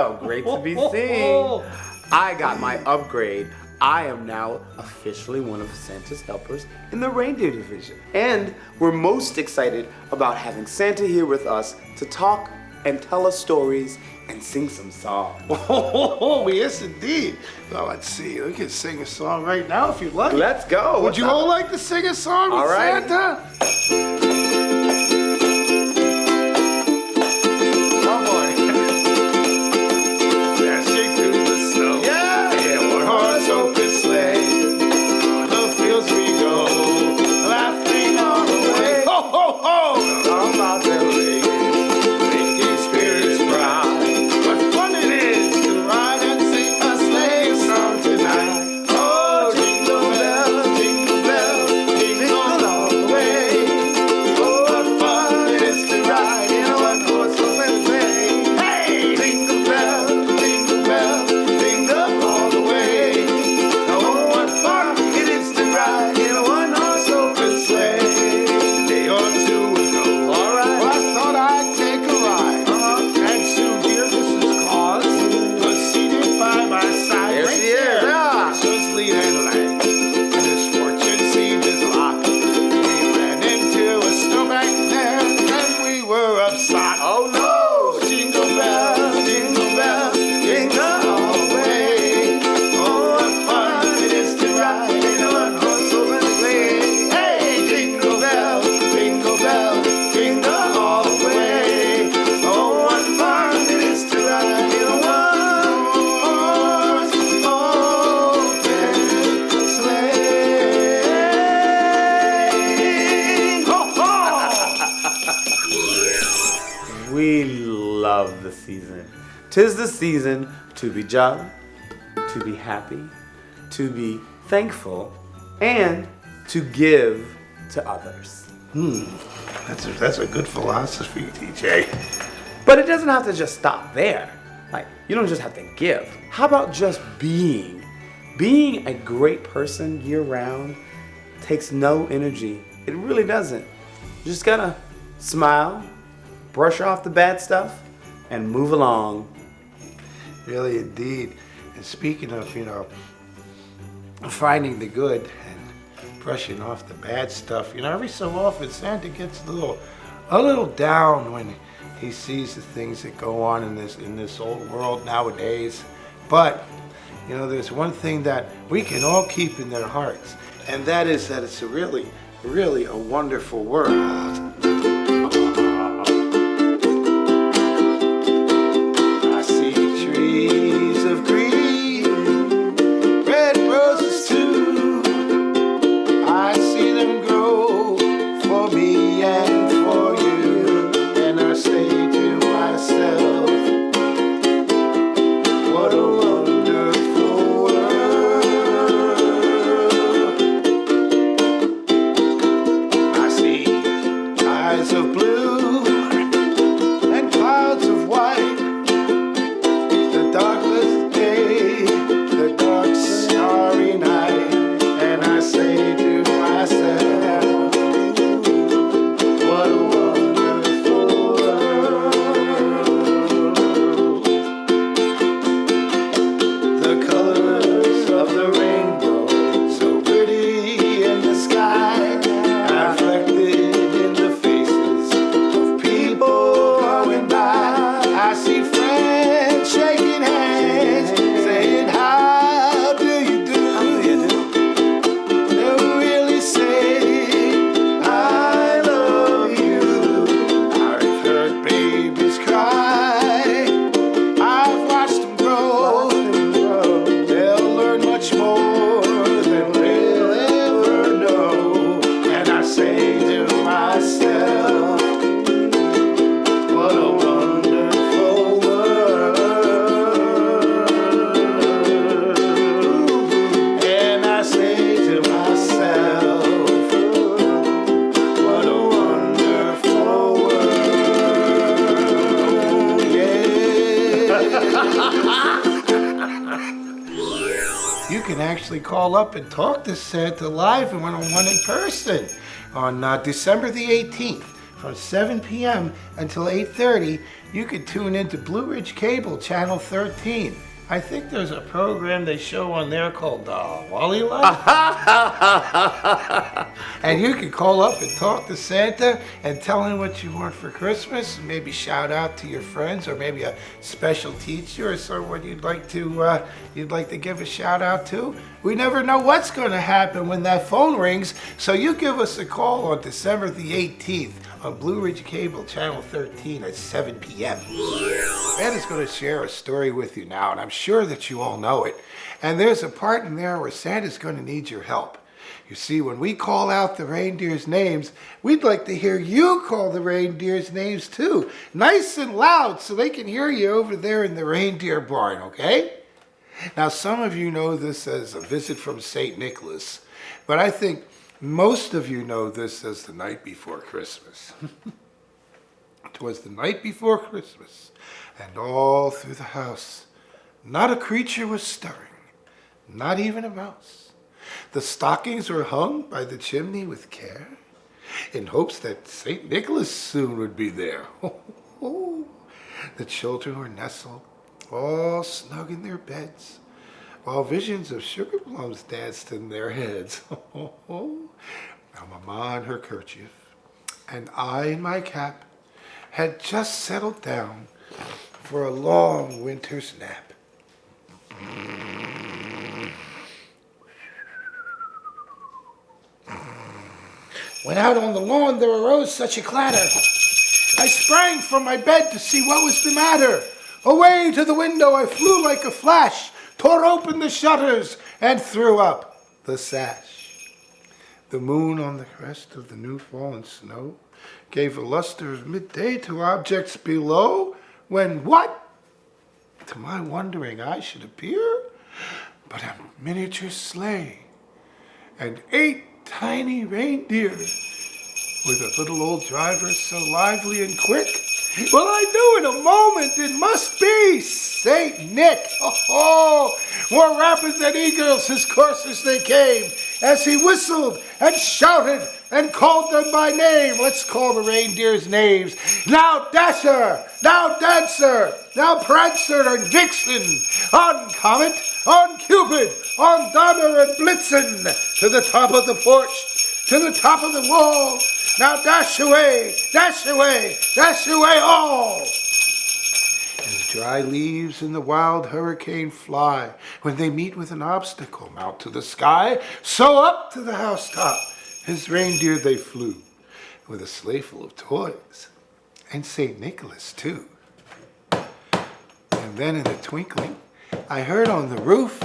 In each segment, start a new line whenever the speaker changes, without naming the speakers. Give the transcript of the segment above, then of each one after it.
Well, great to be seen. I got my upgrade. I am now officially one of Santa's helpers in the reindeer division. And we're most excited about having Santa here with us to talk and tell us stories and sing some songs.
Oh, yes indeed. Well, let's see. We can sing a song right now if you'd like.
Let's go.
Would you all like to sing a song with Santa?
Come on.
Dashing through the snow.
Yeah.
One horse open sleigh. On the fields we go, laughing all the way. Ho, ho, ho!
All about that lady.
Making spirits bright. What fun it is to ride and sing a sleigh song tonight. Oh, jingle bells, jingle all the way. Oh, what fun it is to ride in a one-horse open sleigh. Hey, jingle bells, jingle all the way. Oh, what fun it is to ride in a one-horse open sleigh. A day or two ago, well, I thought I'd take a ride. And soon dear Mrs. Claus was seated by my side.
There
Right
she is.
there.
Yeah.
She was lead and lag. Misfortune seemed his lot. We ran into a snowbank there, and we were upside.
Oh no!
Jingle bells, jingle all the way. Oh, what fun it is to ride in a one-horse open sleigh. Hey, jingle bells, jingle all the way. Oh, what fun it is to ride in a one-horse open sleigh. Ho, ho!
We love the season. 'Tis the season to be jolly, to be happy, to be thankful, and to give to others.
That's a good philosophy, TJ.
But it doesn't have to just stop there. Like, you don't just have to give. How about just being? Being a great person year-round takes no energy. It really doesn't. You just gotta smile, brush off the bad stuff, and move along.
Really, indeed. And speaking of, finding the good and brushing off the bad stuff, every so often Santa gets a little down when he sees the things that go on in this old world nowadays. But, there's one thing that we can all keep in their hearts, and that is that it's a really, really a wonderful world. I see trees of green, red roses too. I see them grow for me and for you. And I say to myself, what a wonderful world. I see eyes of blue and clouds of white. The darkless day, the dark starry night. And I say to myself, what a wonderful world. The colors of the rainbow, so pretty in the sky, are reflected in the faces of people going by. I see friends shaking hands, saying, how do you do? They'll really say, I love you. I've heard babies cry, I've watched them grow. They'll learn much more than we'll ever know. And I say to myself, what a wonderful world. And I say to myself, what a wonderful world. Yeah. You can actually call up and talk to Santa live and one-on-one in person on December the 18th
from 7 p.m. until 8:30, you could tune into Blue Ridge Cable, Channel 13. I think there's a program they show on there called Wally Life. And you can call up and talk to Santa and tell him what you want for Christmas. Maybe shout out to your friends, or maybe a special teacher or someone you'd like to give a shout out to. We never know what's going to happen when that phone rings. So you give us a call on December the 18th on Blue Ridge Cable, Channel 13 at 7 p.m. Santa's going to share a story with you now, and I'm sure that you all know it. And there's a part in there where Santa's going to need your help. You see, when we call out the reindeers' names, we'd like to hear you call the reindeers' names too. Nice and loud so they can hear you over there in the reindeer barn, okay? Now, some of you know this as a visit from St. Nicholas, but I think most of you know this as the night before Christmas. 'Twas the night before Christmas, and all through the house, not a creature was stirring, not even a mouse. The stockings were hung by the chimney with care, in hopes that St. Nicholas soon would be there. The children were nestled, all snug in their beds, while visions of sugar plums danced in their heads. Now Mamma in her kerchief, and I in my cap, had just settled down for a long winter's nap. When out on the lawn there arose such a clatter, I sprang from my bed to see what was the matter. Away to the window I flew like a flash, tore open the shutters, and threw up the sash. The moon on the crest of the new fallen snow gave a luster of midday to objects below, when what, to my wondering eye, should appear but a miniature sleigh and 8 tiny reindeers with a little old driver so lively and quick. Well, I knew in a moment it must be Saint Nick. More rapid than eagles his coursers they came, as he whistled and shouted and called them by name. Let's call the reindeers' names. Now Dasher, now Dancer, now Prancer and Vixen, on Comet, on Cupid, on Donner and Blitzen, to the top of the porch, to the top of the wall. Now dash away, dash away, dash away all. As dry leaves in the wild hurricane fly, when they meet with an obstacle, mount to the sky, so up to the housetop his reindeer they flew, with a sleigh full of toys, and St. Nicholas too. And then in a twinkling, I heard on the roof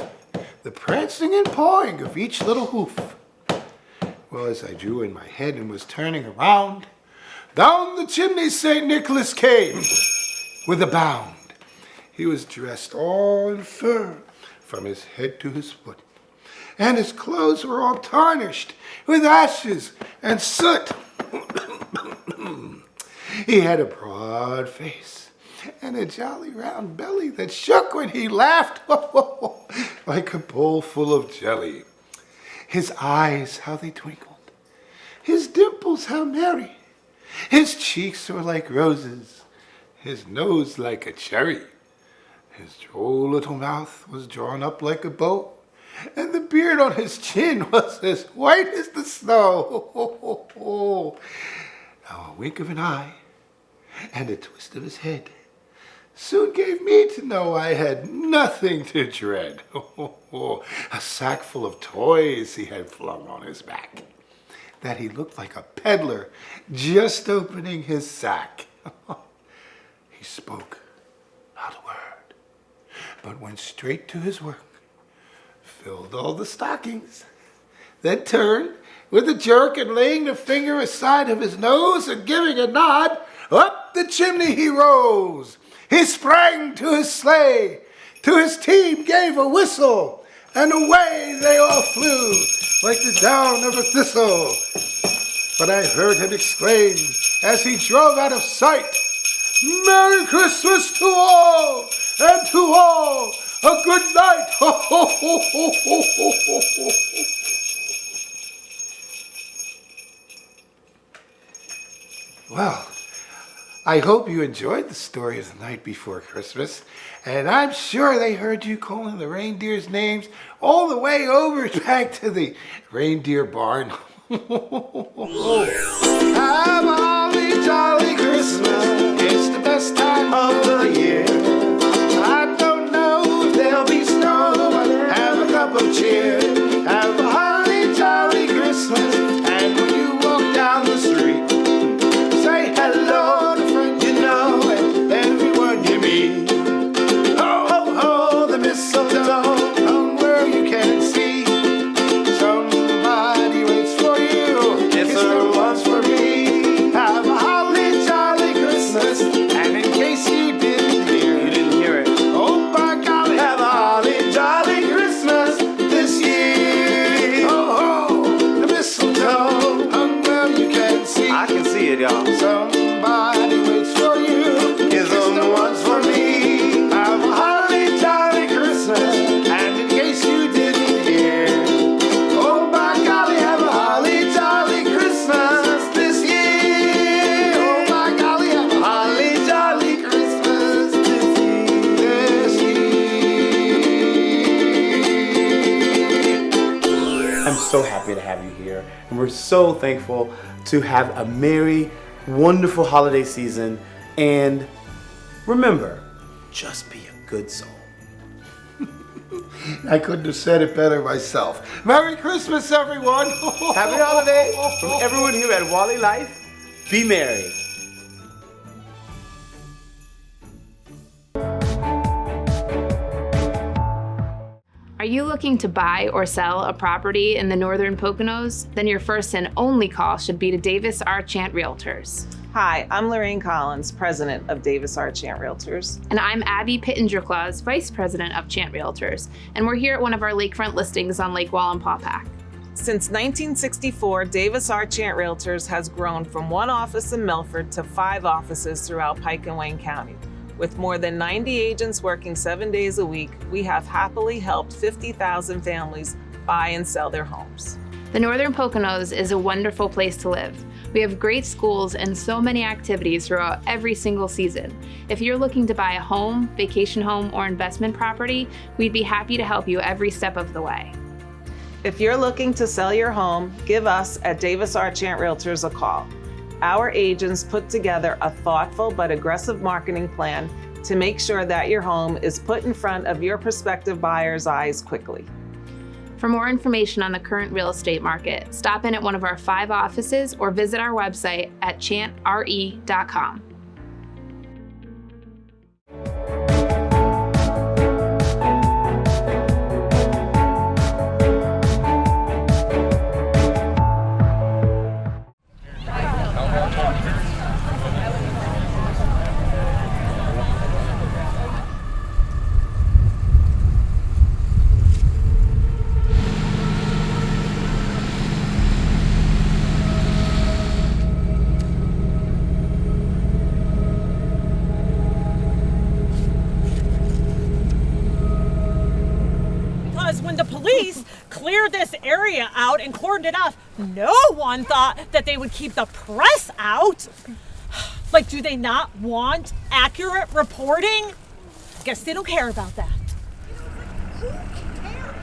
the prancing and pawing of each little hoof. Well, as I drew in my head and was turning around, down the chimney St. Nicholas came with a bound. He was dressed all in fur from his head to his foot, and his clothes were all tarnished with ashes and soot. He had a broad face and a jolly round belly that shook when he laughed like a bowl full of jelly. His eyes, how they twinkled. His dimples, how merry. His cheeks were like roses. His nose like a cherry. His droll little mouth was drawn up like a bow, and the beard on his chin was as white as the snow. Now a wink of an eye and a twist of his head soon gave me to know I had nothing to dread. A sack full of toys he had flung on his back, that he looked like a peddler just opening his sack. He spoke not a word, but went straight to his work, filled all the stockings, then turned with a jerk, and laying the finger aside of his nose and giving a nod, up the chimney he rose. He sprang to his sleigh, to his team gave a whistle, and away they all flew like the down of a thistle. But I heard him exclaim as he drove out of sight, "Merry Christmas to all, and to all a good night." Ho, ho, ho, ho, ho, ho, ho, ho. Well, I hope you enjoyed the story of the night before Christmas, and I'm sure they heard you calling the reindeers' names all the way over back to the reindeer barn.
Have a holly jolly Christmas. It's the best time of the year. I don't know if there'll be snow, but have a cup of cheer. Have a holly jolly Christmas. And when you walk down the street, say hello to friends you know and everyone you meet. Ho, ho, ho, the mistletoe hung where you can see. Somebody waits for you. It's a once for me. Have a holly jolly Christmas. And in case you didn't hear it. Oh by golly, have a holly jolly Christmas this year. Ho, ho, the mistletoe hung where you can see.
I can see it, y'all.
Somebody waits for you. It's the ones for me. Have a holly jolly Christmas. And in case you didn't hear, oh by golly, have a holly jolly Christmas this year. Oh by golly, have a holly jolly Christmas this year.
I'm so happy to have you here, and we're so thankful to have a merry, wonderful holiday season. And remember, just be a good soul.
I couldn't have said it better myself. Merry Christmas, everyone!
Happy holiday from everyone here at Wally Life. Be merry.
Are you looking to buy or sell a property in the Northern Poconos? Then your first and only call should be to Davis R. Chant Realtors.
Hi, I'm Lorraine Collins, President of Davis R. Chant Realtors.
And I'm Abby Pittenger-Claus, Vice President of Chant Realtors. And we're here at one of our lakefront listings on Lake Wallenpaupack.
Since 1964, Davis R. Chant Realtors has grown from one office in Milford to 5 offices throughout Pike and Wayne County. With more than 90 agents working 7 days a week, we have happily helped 50,000 families buy and sell their homes.
The Northern Poconos is a wonderful place to live. We have great schools and so many activities throughout every single season. If you're looking to buy a home, vacation home, or investment property, we'd be happy to help you every step of the way.
If you're looking to sell your home, give us at Davis R. Chant Realtors a call. Our agents put together a thoughtful but aggressive marketing plan to make sure that your home is put in front of your prospective buyer's eyes quickly.
For more information on the current real estate market, stop in at one of our 5 offices or visit our website at chantre.com.
When the police cleared this area out and cordoned it off, no one thought that they would keep the press out. Like, do they not want accurate reporting? Guess they don't care about that.
Who cares?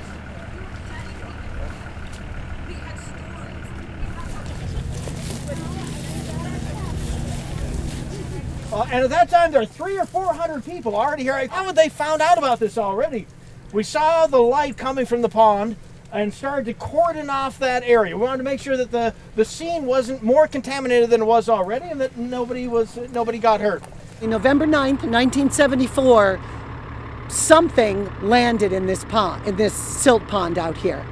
And at that time, there are 300 or 400 people already here. How would they found out about this already? We saw the light coming from the pond and started to cordon off that area. We wanted to make sure that the scene wasn't more contaminated than it was already, and that nobody got hurt.
On November 9th, 1974, something landed in this pond, in this silt pond out here.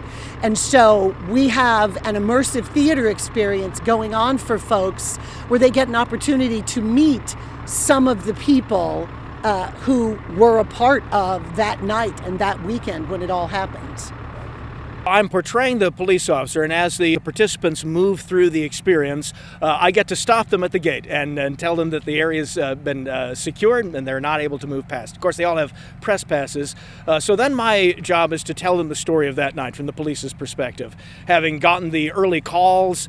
And so we have an immersive theater experience going on for folks where they get an opportunity to meet some of the people who were a part of that night and that weekend when it all happened.
I'm portraying the police officer, and as the participants move through the experience, I get to stop them at the gate and tell them that the area's been secured and they're not able to move past. Of course, they all have press passes, so then my job is to tell them the story of that night from the police's perspective. Having gotten the early calls,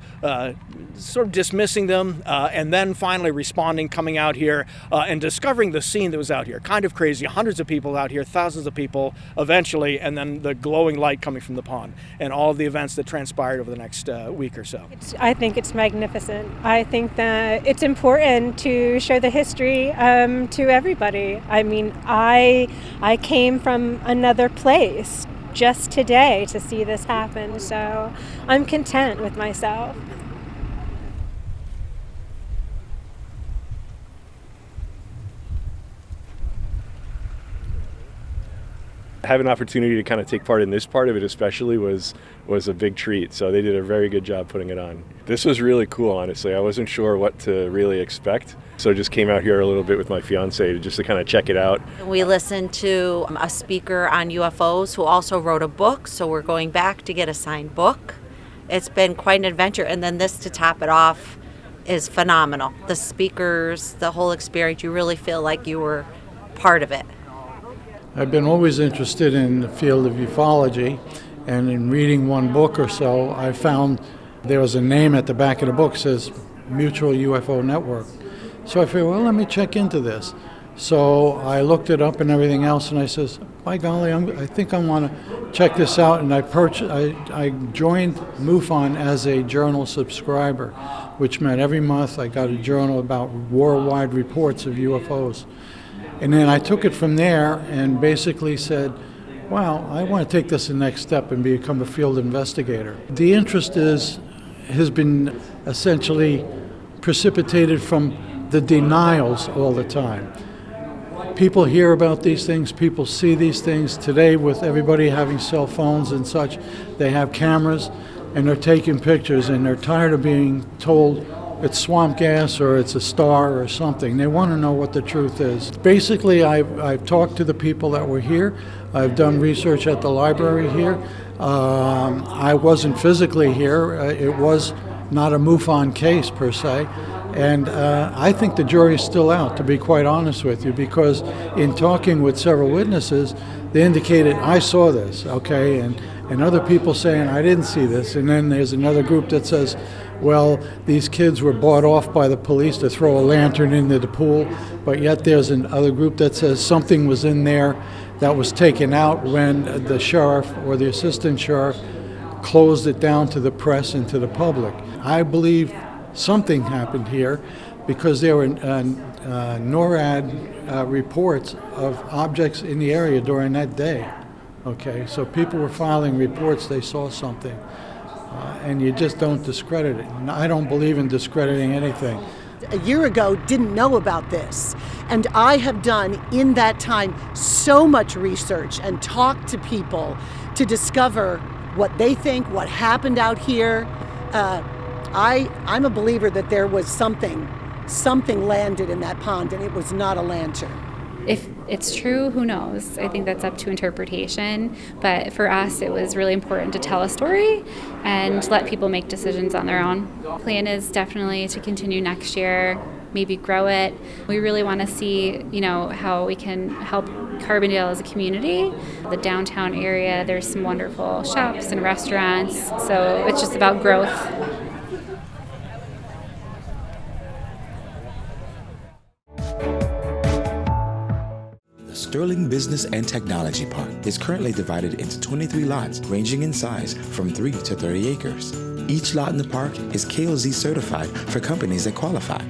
sort of dismissing them, and then finally responding, coming out here and discovering the scene that was out here. Kind of crazy. Hundreds of people out here, thousands of people eventually, and then the glowing light coming from the pond and all of the events that transpired over the next week or so.
I think it's magnificent. I think that it's important to show the history to everybody. I mean, I came from another place just today to see this happen, so I'm content with myself.
Have an opportunity to kind of take part in this part of it especially was a big treat. So they did a very good job putting it on. This was really cool, honestly. I wasn't sure what to really expect. So just came out here a little bit with my fiance just to kind of check it out.
We listened to a speaker on UFOs who also wrote a book. So we're going back to get a signed book. It's been quite an adventure. And then this to top it off is phenomenal. The speakers, the whole experience, you really feel like you were part of it.
I've been always interested in the field of ufology, and in reading one book or so, I found there was a name at the back of the book that says Mutual UFO Network. So I figured, well, let me check into this. So I looked it up and everything else, and I says, by golly, I think I want to check this out. And I joined MUFON as a journal subscriber, which meant every month I got a journal about worldwide reports of UFOs. And then I took it from there and basically said, wow, I want to take this the next step and become a field investigator. The interest has been essentially precipitated from the denials all the time. People hear about these things, people see these things. Today, with everybody having cell phones and such, they have cameras and they're taking pictures, and they're tired of being told it's swamp gas or it's a star or something. They want to know what the truth is. Basically, I've talked to the people that were here. I've done research at the library here. I wasn't physically here. It was not a MUFON case per se. And I think the jury's still out, to be quite honest with you, because in talking with several witnesses, they indicated, I saw this, okay, and other people saying, I didn't see this. And then there's another group that says, well, these kids were bought off by the police to throw a lantern into the pool, but yet there's another group that says something was in there that was taken out when the sheriff or the assistant sheriff closed it down to the press and to the public. I believe something happened here because there were NORAD reports of objects in the area during that day. Okay, so people were filing reports they saw something. And you just don't discredit it. And I don't believe in discrediting anything.
A year ago, didn't know about this. And I have done in that time so much research and talked to people to discover what they think, what happened out here. I'm a believer that there was something landed in that pond, and it was not a lantern.
If it's true, who knows? I think that's up to interpretation. But for us, it was really important to tell a story and let people make decisions on their own. The plan is definitely to continue next year, maybe grow it. We really want to see, how we can help Carbondale as a community. The downtown area, there's some wonderful shops and restaurants. So it's just about growth.
Sterling Business and Technology Park is currently divided into 23 lots ranging in size from 3 to 30 acres. Each lot in the park is KOZ certified for companies that qualify.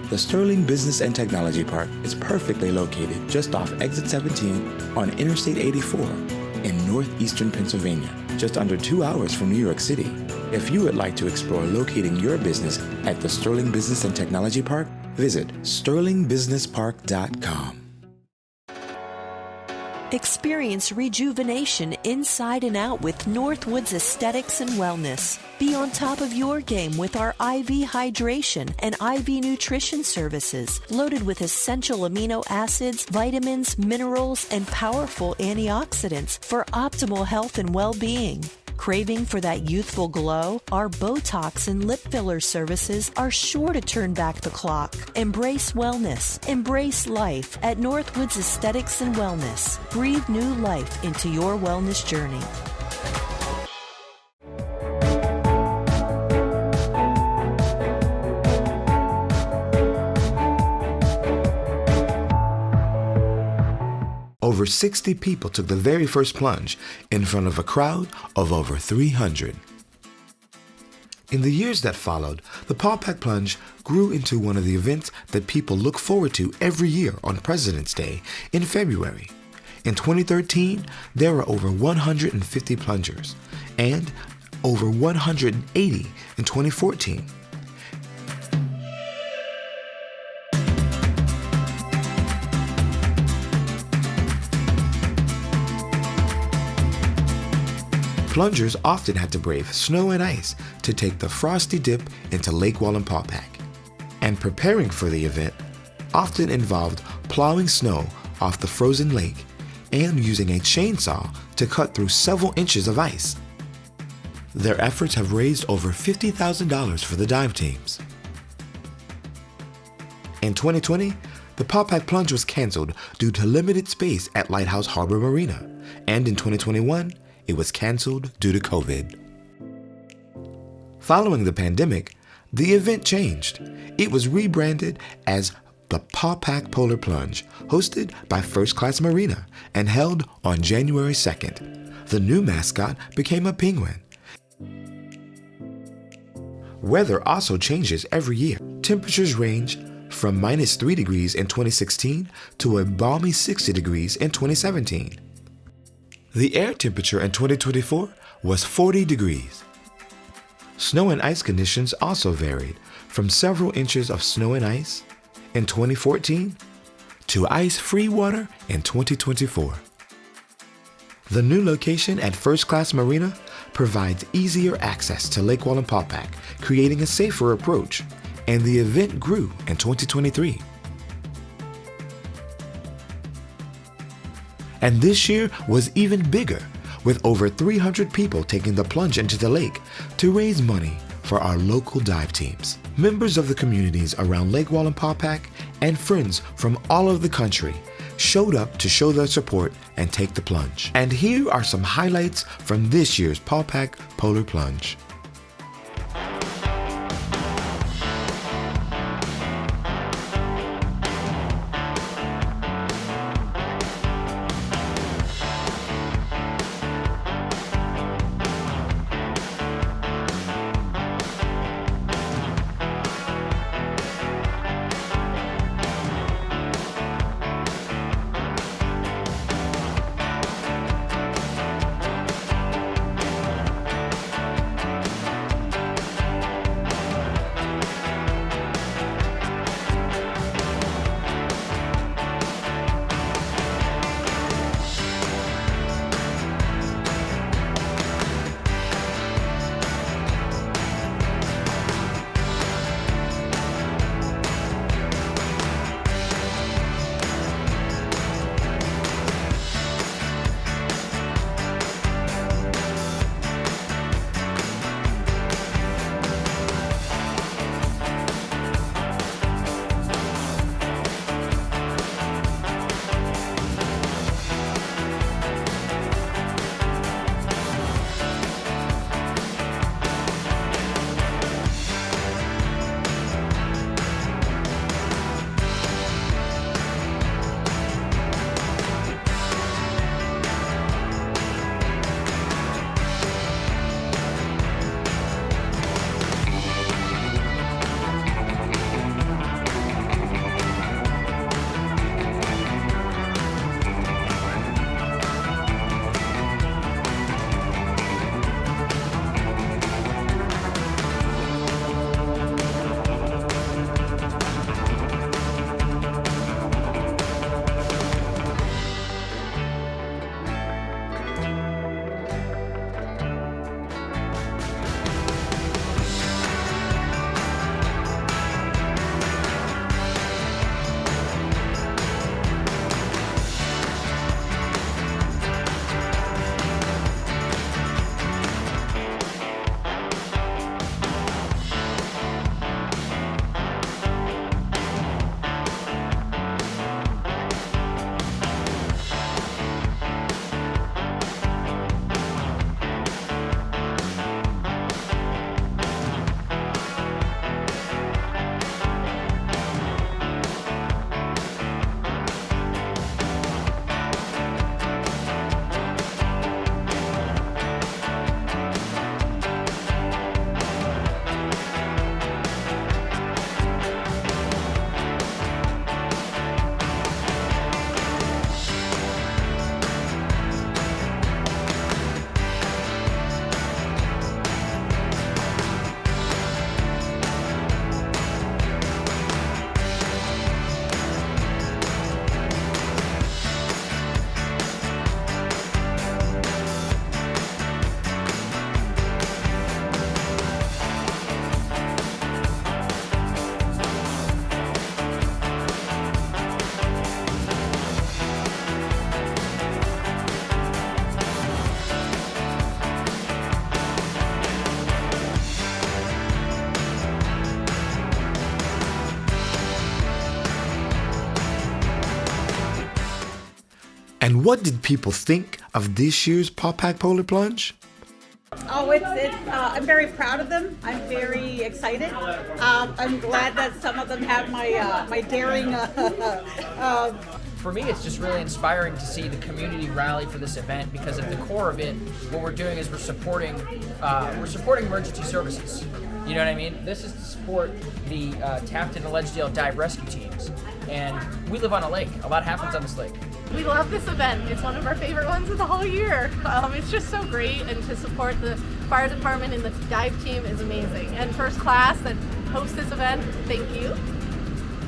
The Sterling Business and Technology Park is perfectly located just off Exit 17 on Interstate 84 in northeastern Pennsylvania, just under 2 hours from New York City. If you would like to explore locating your business at the Sterling Business and Technology Park, visit sterlingbusinesspark.com.
Experience rejuvenation inside and out with Northwoods Aesthetics and Wellness. Be on top of your game with our IV hydration and IV nutrition services, loaded with essential amino acids, vitamins, minerals, and powerful antioxidants for optimal health and well-being. Craving for that youthful glow? Our Botox and lip filler services are sure to turn back the clock. Embrace wellness. Embrace life at Northwoods Aesthetics and Wellness. Breathe new life into your wellness journey.
over 60 people took the very first plunge in front of a crowd of over 300. In the years that followed, the Paupack Plunge grew into one of the events that people look forward to every year on President's Day in February. In 2013, there were over 150 plungers, and over 180 in 2014. Plungers often had to brave snow and ice to take the frosty dip into Lake Wallenpaupack, and preparing for the event often involved plowing snow off the frozen lake and using a chainsaw to cut through several inches of ice. Their efforts have raised over $50,000 for the dive teams. In 2020, the Paupack Plunge was canceled due to limited space at Lighthouse Harbor Marina, and in 2021, it was canceled due to COVID. Following the pandemic, the event changed. It was rebranded as the Paupack Polar Plunge, hosted by Klas Marina and held on January 2nd. The new mascot became a penguin. Weather also changes every year. Temperatures range from -3 degrees in 2016 to a balmy 60 degrees in 2017. The air temperature in 2024 was 40 degrees. Snow and ice conditions also varied, from several inches of snow and ice in 2014 to ice-free water in 2024. The new location at Klas Marina provides easier access to Lake Wallenpaupack, creating a safer approach, and the event grew in 2023. And this year was even bigger, with over 300 people taking the plunge into the lake to raise money for our local dive teams. Members of the communities around Lake Wallenpaupack and friends from all over the country showed up to show their support and take the plunge. And here are some highlights from this year's Paupack Polar Plunge. What did people think of this year's Paupack Polar Plunge?
Oh, I'm very proud of them. I'm very excited. I'm glad that some of them have my daring.
For me, it's just really inspiring to see the community rally for this event, because at the core of it, what we're doing is we're supporting emergency services. You know what I mean? This is to support the Tafton and Ledgedale dive rescue teams. And we live on a lake. A lot happens on this lake.
We love this event. It's one of our favorite ones of the whole year. It's just so great, and to support the fire department and the dive team is amazing. And First Class that hosts this event, thank you.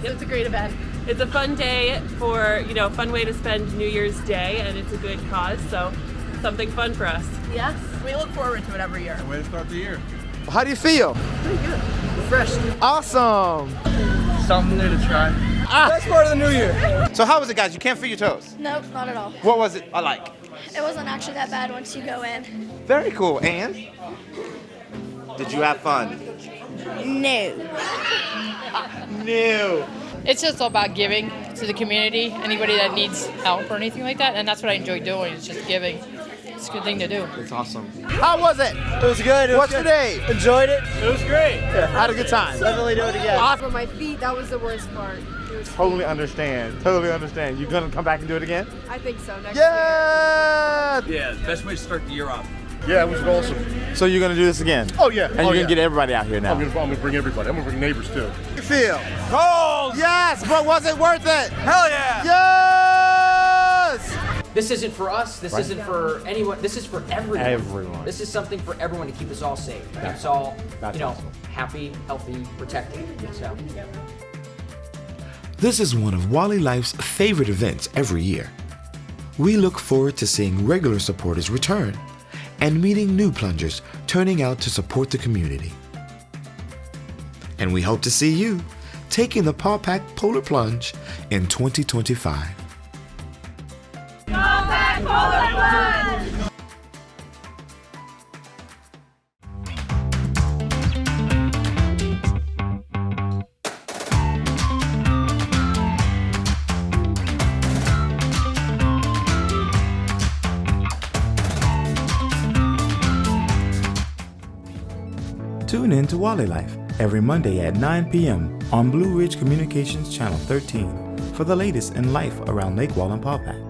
It's a great event.
It's a fun day for, fun way to spend New Year's Day, and it's a good cause, so something fun for us.
Yes, we look forward to it every year.
Way to start the year.
How do you feel?
Pretty good.
Refreshed. Awesome.
Something new to try.
Best part of the new year. So how was it, guys? You can't feel your toes?
Nope, not at all.
What was it like?
It wasn't actually that bad once you go in.
Very cool. And? Did you have fun?
No.
No.
It's just all about giving to the community, anybody that needs help or anything like that, and that's what I enjoy doing, is just giving. It's a good thing to do.
It's awesome. How was it?
It was good.
What's today?
Enjoyed it. It was great.
Yeah, had a good time.
Definitely do it again.
For my feet, that was the worst part.
Totally understand. Totally understand. You gonna come back and do it again?
I think so. Next
Yeah!
Yeah, best way to start the year off.
Yeah, it was awesome. So you're gonna do this again?
Oh yeah.
And you're gonna get everybody out here now?
I'm gonna bring everybody. I'm gonna bring neighbors too.
How do you feel? Cold! Yes, but was it worth it? Hell yeah! Yes!
This isn't for us. This isn't for anyone. This is for everyone.
Everyone.
This is something for everyone to keep us all safe. That's all.
That's awesome.
Happy, healthy, protected. So.
This is one of Wally Life's favorite events every year. We look forward to seeing regular supporters return and meeting new plungers turning out to support the community. And we hope to see you taking the Paupack Polar Plunge in 2025.
Paupack Polar Plunge!
Tune in to Wally Life every Monday at 9 p.m. on Blue Ridge Communications Channel 13 for the latest in life around Lake Wallenpaupack.